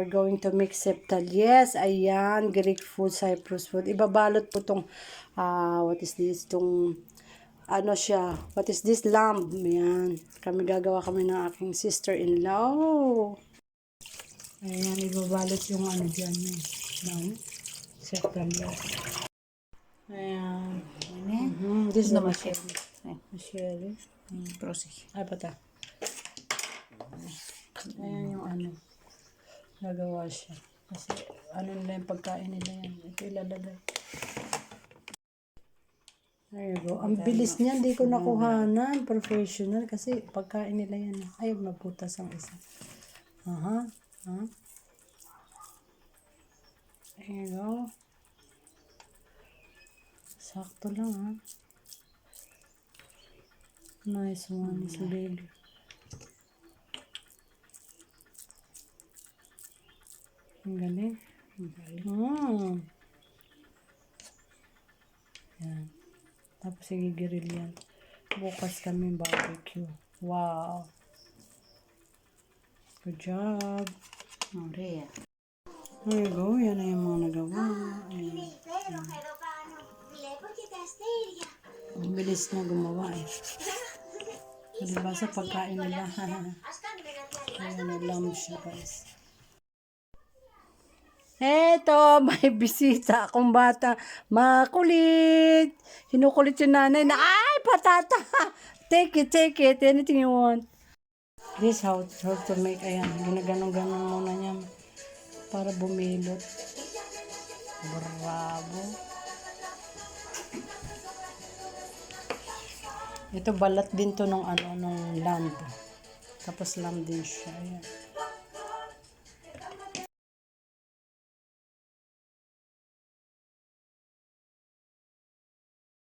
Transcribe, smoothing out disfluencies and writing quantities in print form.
we're going to make septal. Yes, ayan, Greek food, Cyprus food. Ibabalot po tong, what is this? Tong, ano siya, what is this? Lamb. Ayan, gagawa kami ng aking sister-in-law. Ayan, ibabalot yung ano dyan, lamb. Septal. Ayan. This is the machine. Machine. Prosi. Ay, pata. Ayan yung ano. Nagawa siya. Kasi ano nila yung pagkain nila yan. Ito ilalagay. There you go. Ang bilis niya. Hindi ko nakuhanan. Professional. Kasi pagkain nila yan. Ay, naputas ang isa. Aha. There you go. Sakto lang ha. Nice one. It's big. Ang galing. Yan. Tapos igigiril yan. Bukas kami barbecue. Wow. Good job. Maria. There you go. Yan na yung mga nagawa. Ang bilis na gumawa eh. Diba sa pagkain nila? Ayan na lamb siya guys. Eto, may bisita akong bata. Makulit. Kinukulit yung nanay na, ay, patata. Take it. Anything you want. This how to make. Ayan, ginaganong-ganon muna niya. Para bumilot. Bravo. Ito balat din to nung lamb. Tapos lamb din siya. Ayan.